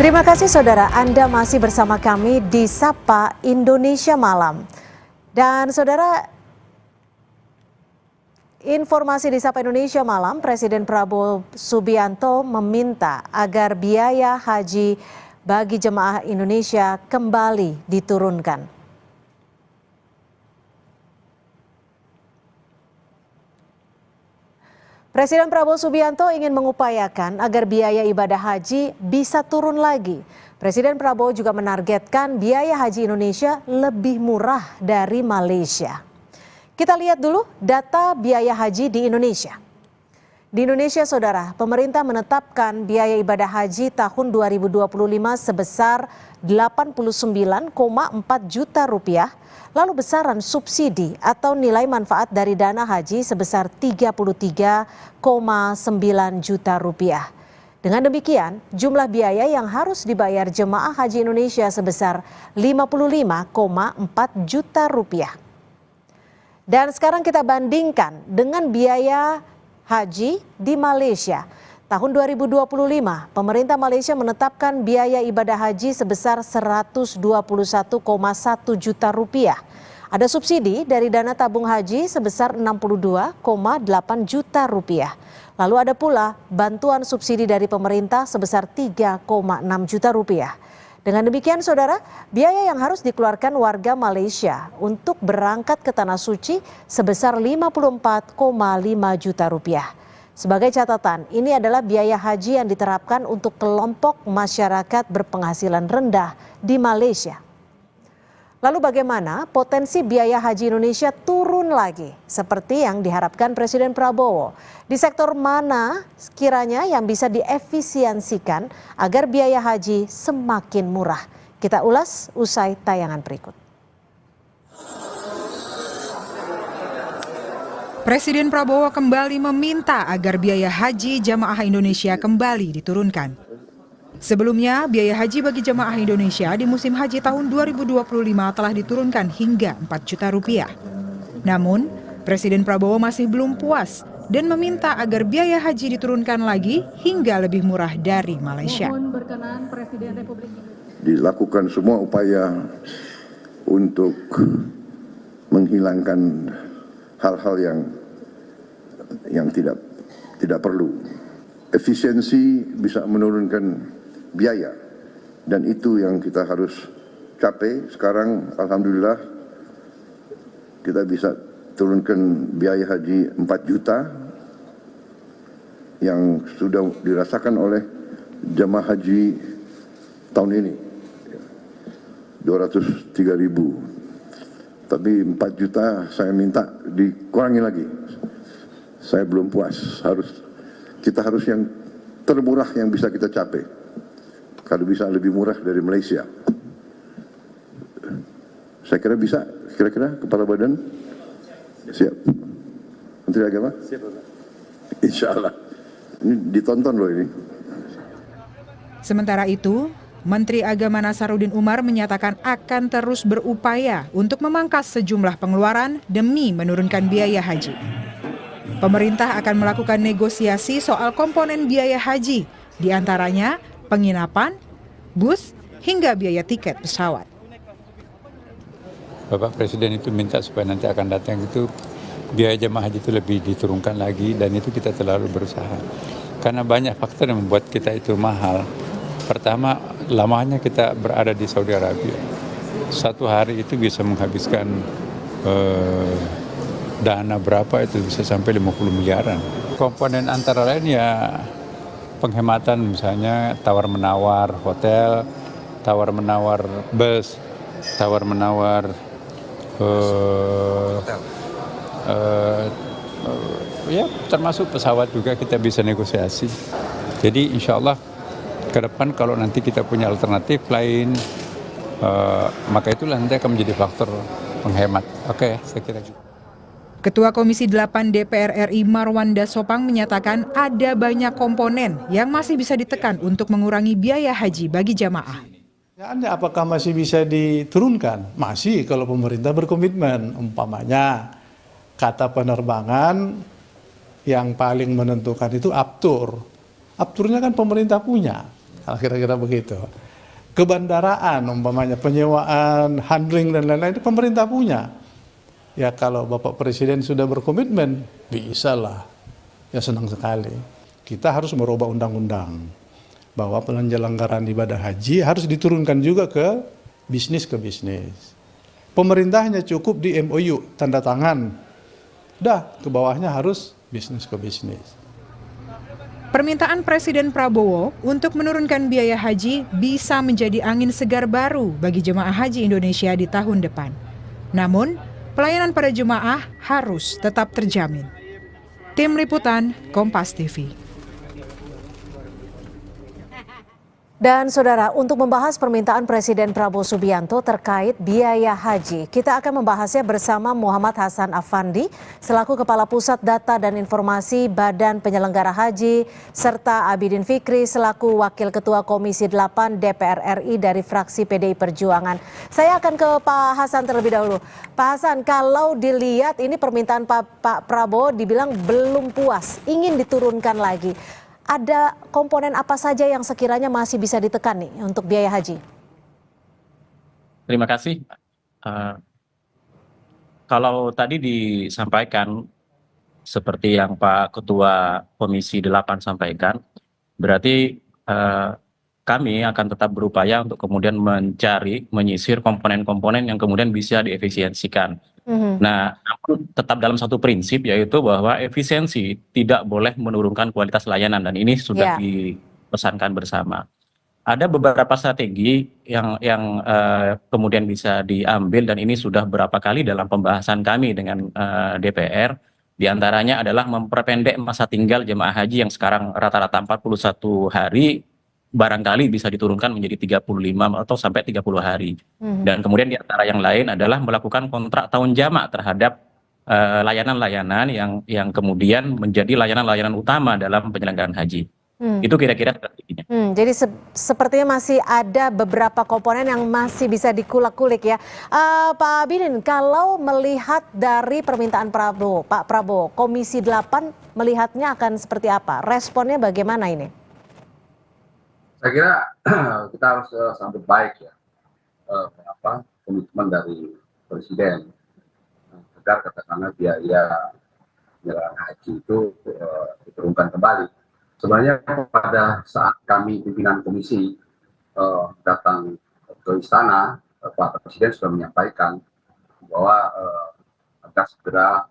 Terima kasih saudara, Anda masih bersama kami di Sapa Indonesia Malam. Dan saudara, informasi di Sapa Indonesia Malam, Presiden Prabowo Subianto meminta agar biaya haji bagi jemaah Indonesia kembali diturunkan. Presiden Prabowo Subianto ingin mengupayakan agar biaya ibadah haji bisa turun lagi. Presiden Prabowo juga menargetkan biaya haji Indonesia lebih murah dari Malaysia. Kita lihat dulu data biaya haji di Indonesia. Di Indonesia, saudara, pemerintah menetapkan biaya ibadah haji tahun 2025 sebesar 89,4 juta rupiah. Lalu besaran subsidi atau nilai manfaat dari dana haji sebesar 33,9 juta rupiah. Dengan demikian, jumlah biaya yang harus dibayar jemaah haji Indonesia sebesar 55,4 juta rupiah. Dan sekarang kita bandingkan dengan biaya haji di Malaysia. Tahun 2025, pemerintah Malaysia menetapkan biaya ibadah haji sebesar 121,1 juta rupiah. Ada subsidi dari dana tabung haji sebesar 62,8 juta rupiah. Lalu ada pula bantuan subsidi dari pemerintah sebesar 3,6 juta rupiah. Dengan demikian saudara, biaya yang harus dikeluarkan warga Malaysia untuk berangkat ke Tanah Suci sebesar 54,5 juta rupiah. Sebagai catatan, ini adalah biaya haji yang diterapkan untuk kelompok masyarakat berpenghasilan rendah di Malaysia. Lalu bagaimana potensi biaya haji Indonesia turun lagi seperti yang diharapkan Presiden Prabowo? Di sektor mana sekiranya yang bisa diefisiensikan agar biaya haji semakin murah? Kita ulas usai tayangan berikut. Presiden Prabowo kembali meminta agar biaya haji jamaah Indonesia kembali diturunkan. Sebelumnya, biaya haji bagi jamaah Indonesia di musim haji tahun 2025 telah diturunkan hingga 4 juta rupiah. Namun, Presiden Prabowo masih belum puas dan meminta agar biaya haji diturunkan lagi hingga lebih murah dari Malaysia. Dilakukan semua upaya untuk menghilangkan hal-hal yang tidak perlu. Efisiensi bisa menurunkan biaya dan itu yang kita harus capai. Sekarang alhamdulillah kita bisa turunkan biaya haji 4 juta yang sudah dirasakan oleh jemaah haji tahun ini 203.000. Tapi 4 juta saya minta dikurangi lagi. Saya belum puas. Kita harus yang termurah yang bisa kita capai. Kalau bisa lebih murah dari Malaysia. Saya kira bisa. Kira-kira Kepala Badan siap. Menteri Agama siap. Insya Allah. Ini ditonton loh ini. Sementara itu, Menteri Agama Nasaruddin Umar menyatakan akan terus berupaya untuk memangkas sejumlah pengeluaran demi menurunkan biaya haji. Pemerintah akan melakukan negosiasi soal komponen biaya haji, diantaranya penginapan, bus, hingga biaya tiket pesawat. Bapak Presiden itu minta supaya nanti akan datang itu biaya jemaah haji itu lebih diturunkan lagi dan itu kita selalu berusaha. Karena banyak faktor yang membuat kita itu mahal. Pertama, lamanya kita berada di Saudi Arabia. Satu hari itu bisa menghabiskan dana berapa itu bisa sampai 50 miliaran. Komponen antara lain ya penghematan misalnya tawar-menawar hotel, tawar-menawar bus, tawar-menawar ya termasuk pesawat juga kita bisa negosiasi. Jadi insya Allah ke depan kalau nanti kita punya alternatif lain, maka itulah nanti akan menjadi faktor penghemat. Oke, saya kira gitu. Ketua Komisi 8 DPR RI Marwanda Sopang menyatakan ada banyak komponen yang masih bisa ditekan untuk mengurangi biaya haji bagi jamaah. Anda apakah masih bisa diturunkan? Masih kalau pemerintah berkomitmen. Umpamanya kata penerbangan yang paling menentukan itu aptur. Apturnya kan pemerintah punya. kira-kira begitu. Kebandaraan umpamanya penyewaan, handling dan lain-lain itu pemerintah punya. Ya kalau Bapak Presiden sudah berkomitmen, bisa lah. Ya senang sekali. Kita harus merubah undang-undang bahwa penyelenggaraan ibadah haji harus diturunkan juga ke bisnis. Pemerintahnya cukup di MOU, tanda tangan. Dah, ke bawahnya harus bisnis ke bisnis. Permintaan Presiden Prabowo untuk menurunkan biaya haji bisa menjadi angin segar baru bagi jemaah haji Indonesia di tahun depan. Namun, pelayanan pada jemaah harus tetap terjamin. Tim Liputan Kompas TV. Dan saudara, untuk membahas permintaan Presiden Prabowo Subianto terkait biaya haji, kita akan membahasnya bersama Muhammad Hasan Afandi, selaku Kepala Pusat Data dan Informasi Badan Penyelenggara Haji, serta Abidin Fikri, selaku Wakil Ketua Komisi 8 DPR RI dari fraksi PDI Perjuangan. Saya akan ke Pak Hasan terlebih dahulu. Pak Hasan, kalau dilihat ini permintaan Pak Prabowo dibilang belum puas, ingin diturunkan lagi. Ada komponen apa saja yang sekiranya masih bisa ditekan nih untuk biaya haji? Terima kasih. Kalau tadi disampaikan seperti yang Pak Ketua Komisi 8 sampaikan, berarti kami akan tetap berupaya untuk kemudian menyisir komponen-komponen yang kemudian bisa diefisiensikan. Nah, namun tetap dalam satu prinsip, yaitu bahwa efisiensi tidak boleh menurunkan kualitas layanan, dan ini sudah dipesankan bersama. Ada beberapa strategi yang kemudian bisa diambil, dan ini sudah beberapa kali dalam pembahasan kami dengan DPR. Di antaranya adalah memperpendek masa tinggal jemaah haji yang sekarang rata-rata 41 hari, barangkali bisa diturunkan menjadi 35 atau sampai 30 hari. Dan kemudian di antara yang lain adalah melakukan kontrak tahun jamak terhadap layanan-layanan yang kemudian menjadi layanan-layanan utama dalam penyelenggaraan haji. Itu kira-kira strateginya. Jadi sepertinya masih ada beberapa komponen yang masih bisa dikulik-kulik ya. Pak Abidin, kalau melihat dari permintaan Pak Prabowo, Komisi 8 melihatnya akan seperti apa? Responnya bagaimana ini? Saya kira kita harus sambut baik ya komitmen dari Presiden agar katakanlah biaya penyelenggaraan haji itu diturunkan kembali. Sebenarnya pada saat kami pimpinan komisi datang ke istana, Pak Presiden sudah menyampaikan bahwa agar segera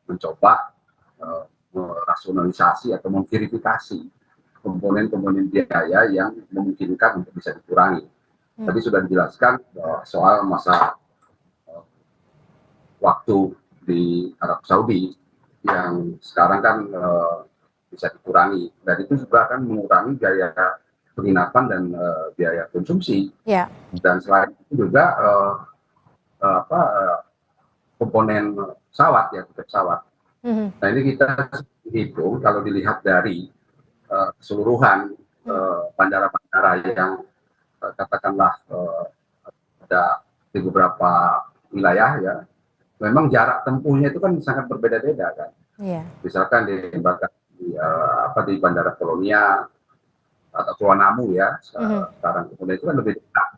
mencoba merasionalisasi atau memverifikasi komponen-komponen biaya yang memungkinkan untuk bisa dikurangi. Tadi sudah dijelaskan soal masa waktu di Arab Saudi yang sekarang kan bisa dikurangi, dan itu juga akan mengurangi biaya penginapan dan biaya konsumsi. Dan selain itu juga komponen pesawat ya, tiket pesawat. Nah ini kita hitung kalau dilihat dari keseluruhan bandara-bandara yang katakanlah ada di beberapa wilayah ya, memang jarak tempuhnya itu kan sangat berbeda-beda kan. Misalkan di Bandara Kolonia atau Kuala ya sekarang, kemudian itu kan lebih dekat,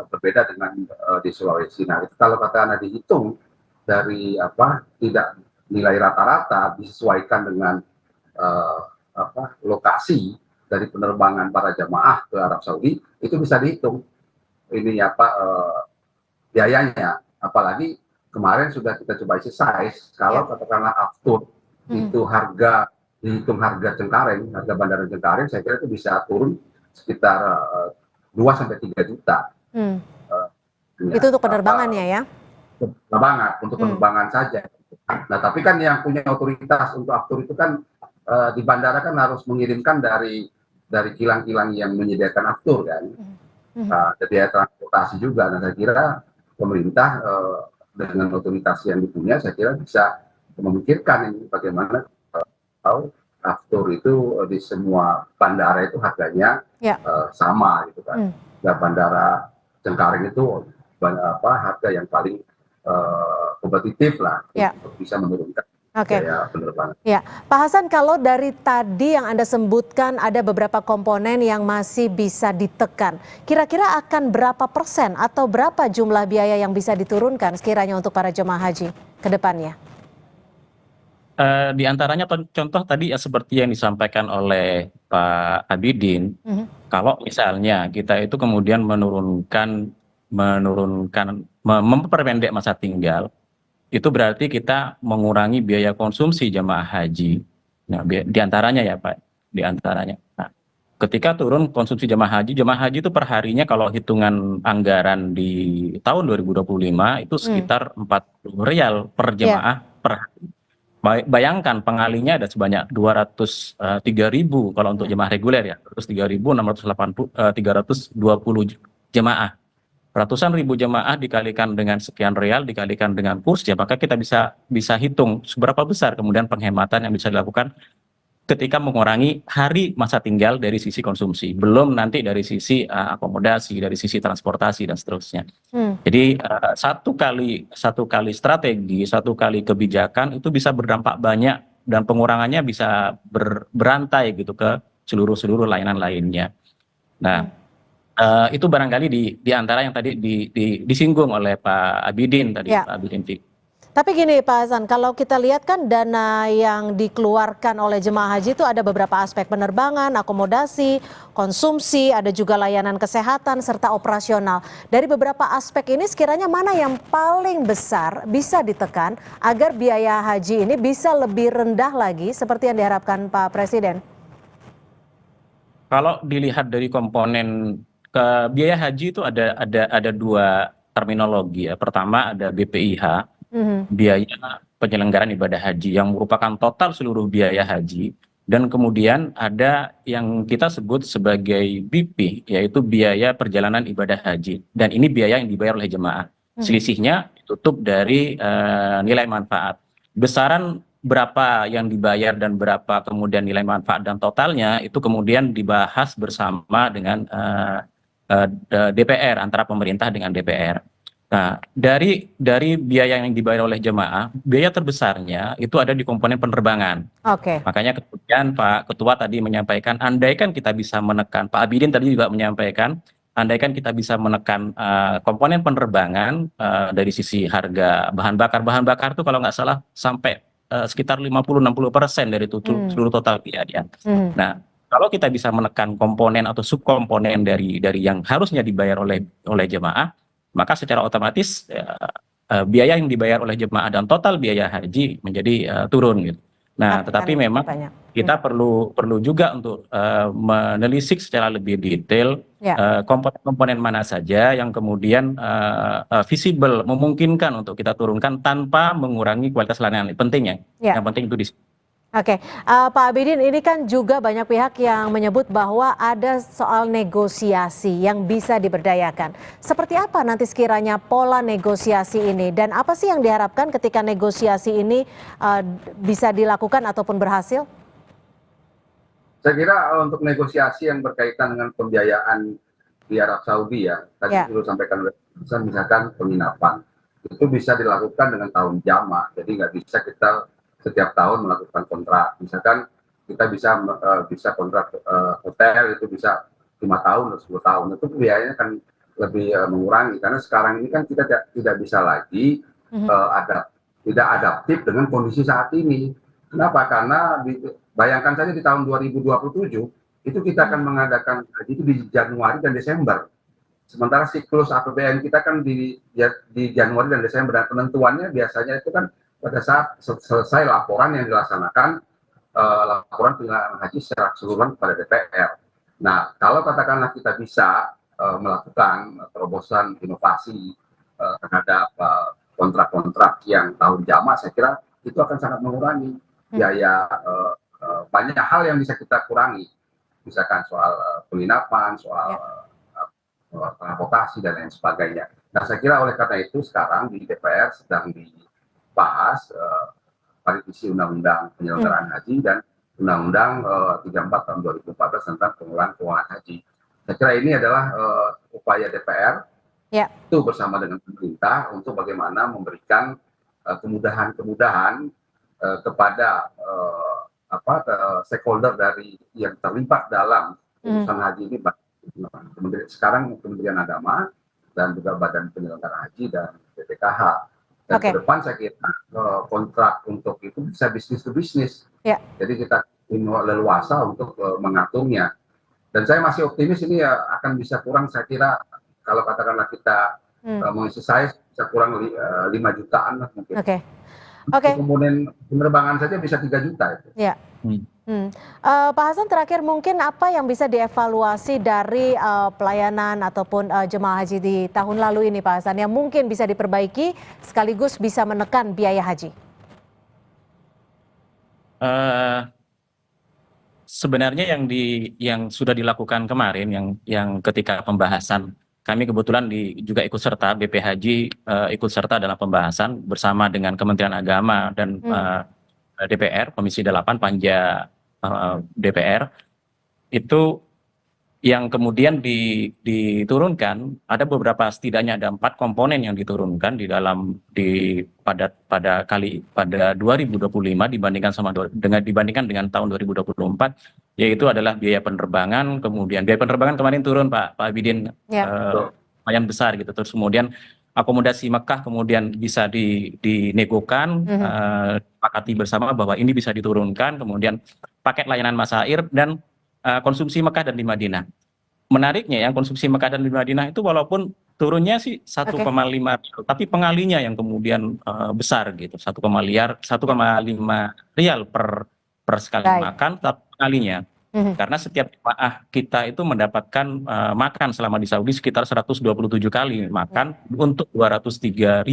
berbeda dengan di Sulawesi. Nah itu kalau katakanlah dihitung dari tidak nilai rata-rata disesuaikan dengan lokasi dari penerbangan para jamaah ke Arab Saudi, itu bisa dihitung ini biayanya. Apalagi kemarin sudah kita coba exercise, kalau katakanlah aftur itu dihitung harga Cengkareng, harga bandara Cengkareng, saya kira itu bisa turun sekitar 2-3 juta. Itu untuk penerbangannya ya? Untuk penerbangan saja. Nah tapi kan yang punya otoritas untuk aftur itu kan di bandara kan harus mengirimkan dari kilang-kilang yang menyediakan aftur kan. Jadi transportasi juga. Nah saya kira pemerintah dengan otoritas yang dipunya, saya kira bisa memikirkan ini bagaimana kalau aftur itu di semua bandara itu harganya sama gitu kan. Nah, bandara Cengkareng itu harga yang paling kompetitif lah untuk bisa menurunkan Oke. biaya penerbangan. Ya, Pak Hasan, kalau dari tadi yang Anda sebutkan ada beberapa komponen yang masih bisa ditekan, kira-kira akan berapa persen atau berapa jumlah biaya yang bisa diturunkan sekiranya untuk para jemaah haji ke depannya? Di antaranya contoh tadi ya seperti yang disampaikan oleh Pak Abidin, kalau misalnya kita itu kemudian memperpendek masa tinggal, itu berarti kita mengurangi biaya konsumsi jemaah haji. Nah, di antaranya ya Pak, di antaranya. Nah, ketika turun konsumsi jemaah haji itu perharinya kalau hitungan anggaran di tahun 2025 itu sekitar 40 rial per jemaah per hari. Bayangkan pengalinya ada sebanyak 203.000 kalau untuk jemaah reguler ya, terus 320 jemaah. Ratusan ribu jemaah dikalikan dengan sekian real, dikalikan dengan kurs, ya maka kita bisa hitung seberapa besar kemudian penghematan yang bisa dilakukan ketika mengurangi hari masa tinggal dari sisi konsumsi, belum nanti dari sisi akomodasi, dari sisi transportasi dan seterusnya. Jadi satu kali strategi, satu kali kebijakan itu bisa berdampak banyak dan pengurangannya bisa berantai gitu ke seluruh layanan lainnya. Nah, itu barangkali di antara yang tadi disinggung oleh Pak Abidin tadi, Ya. Pak Abidin Fik. Tapi gini Pak Hasan, kalau kita lihat kan dana yang dikeluarkan oleh jemaah haji itu ada beberapa aspek: penerbangan, akomodasi, konsumsi, ada juga layanan kesehatan, serta operasional. Dari beberapa aspek ini sekiranya mana yang paling besar bisa ditekan agar biaya haji ini bisa lebih rendah lagi seperti yang diharapkan Pak Presiden? Kalau dilihat dari komponen ke biaya haji itu ada dua terminologi ya. Pertama ada BPIH, biaya penyelenggaraan ibadah haji yang merupakan total seluruh biaya haji, dan kemudian ada yang kita sebut sebagai BP, yaitu biaya perjalanan ibadah haji, dan ini biaya yang dibayar oleh jemaah. Selisihnya ditutup dari nilai manfaat. Besaran berapa yang dibayar dan berapa kemudian nilai manfaat dan totalnya itu kemudian dibahas bersama dengan DPR, antara pemerintah dengan DPR. Nah, dari biaya yang dibayar oleh jemaah, biaya terbesarnya itu ada di komponen penerbangan. Oke. Makanya kemudian Pak Ketua tadi menyampaikan, andaikan kita bisa menekan, Pak Abidin tadi juga menyampaikan, andaikan kita bisa menekan komponen penerbangan dari sisi harga bahan bakar itu kalau nggak salah sampai sekitar 50-60% dari seluruh total biaya. Nah, kalau kita bisa menekan komponen atau subkomponen dari yang harusnya dibayar oleh jemaah, maka secara otomatis biaya yang dibayar oleh jemaah dan total biaya haji menjadi turun gitu. Nah, tetapi memang kita perlu juga untuk menelisik secara lebih detail komponen-komponen mana saja yang kemudian visible, memungkinkan untuk kita turunkan tanpa mengurangi kualitas layanan. Pentingnya, yang penting itu di sini. Oke, Pak Abidin, ini kan juga banyak pihak yang menyebut bahwa ada soal negosiasi yang bisa diberdayakan. Seperti apa nanti sekiranya pola negosiasi ini, dan apa sih yang diharapkan ketika negosiasi ini bisa dilakukan ataupun berhasil? Saya kira untuk negosiasi yang berkaitan dengan pembiayaan di Arab Saudi ya, tadi dulu sampaikan oleh misalkan penginapan, itu bisa dilakukan dengan tahun jamak, jadi nggak bisa kita setiap tahun melakukan kontrak. Misalkan kita bisa kontrak hotel itu bisa 5 tahun atau 10 tahun, itu biayanya kan lebih mengurangi, karena sekarang ini kan kita tidak bisa lagi tidak adaptif dengan kondisi saat ini. Kenapa? Karena bayangkan saja di tahun 2027 itu kita akan mengadakan haji itu di Januari dan Desember, sementara siklus APBN kita kan di Januari dan Desember, dan penentuannya biasanya itu kan pada saat selesai laporan yang dilaksanakan, laporan penyelenggaraan haji secara keseluruhan kepada DPR. Nah, kalau katakanlah kita bisa melakukan terobosan inovasi terhadap kontrak-kontrak yang tahun jamak, saya kira itu akan sangat mengurangi biaya. Banyak hal yang bisa kita kurangi, misalkan soal penginapan, soal transportasi dan lain sebagainya. Nah, saya kira oleh karena itu sekarang di DPR sedang dibahas revisi Undang-Undang Penyelenggaraan Haji dan Undang-Undang 34 tahun 2014 tentang pengelolaan keuangan haji. Saya kira ini adalah upaya DPR itu bersama dengan pemerintah untuk bagaimana memberikan kemudahan-kemudahan kepada stakeholder dari yang terlibat dalam urusan haji ini, sekarang Kementerian Agama dan juga Badan Penyelenggara Haji dan BPKH. Dan ke depan saya kira kontrak untuk itu bisa bisnis to bisnis. Jadi kita leluasa untuk mengaturnya. Dan saya masih optimis ini ya akan bisa kurang, saya kira kalau katakanlah kita mengisi saya bisa kurang 5 jutaan lah mungkin. Kemudian penerbangan saja bisa 3 juta itu. Pak Hasan, terakhir mungkin apa yang bisa dievaluasi dari pelayanan ataupun jemaah haji di tahun lalu ini, Pak Hasan, yang mungkin bisa diperbaiki sekaligus bisa menekan biaya haji? Sebenarnya yang sudah dilakukan kemarin, yang ketika pembahasan, kami kebetulan juga ikut serta, BP Haji ikut serta dalam pembahasan bersama dengan Kementerian Agama dan DPR, Komisi 8, Panja DPR, itu yang kemudian diturunkan, ada beberapa, setidaknya ada 4 komponen yang diturunkan pada 2025 dibandingkan dengan tahun 2024, yaitu adalah biaya penerbangan. Kemudian biaya penerbangan kemarin turun, Pak Abidin, lumayan besar gitu. Terus kemudian akomodasi Mekah kemudian bisa dinegokan, sepakati bersama bahwa ini bisa diturunkan. Kemudian paket layanan masyair dan konsumsi Mekah dan di Madinah. Menariknya yang konsumsi Mekah dan di Madinah itu walaupun turunnya sih 1,5, tapi pengalinya yang kemudian besar gitu, 1,5 rial per sekali makan, tapi pengalinya. Karena setiap jemaah kita itu mendapatkan makan selama di Saudi sekitar 127 kali makan untuk 203.000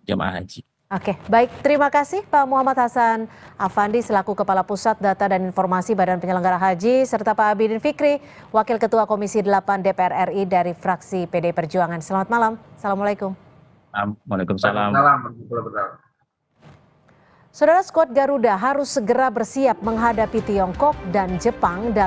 jemaah haji. Oke, baik. Terima kasih Pak Muhammad Hasan Afandi selaku Kepala Pusat Data dan Informasi Badan Penyelenggara Haji, serta Pak Abidin Fikri, Wakil Ketua Komisi 8 DPR RI dari fraksi PD Perjuangan. Selamat malam. Assalamualaikum. Waalaikumsalam. Saudara, skuad Garuda harus segera bersiap menghadapi Tiongkok dan Jepang dalam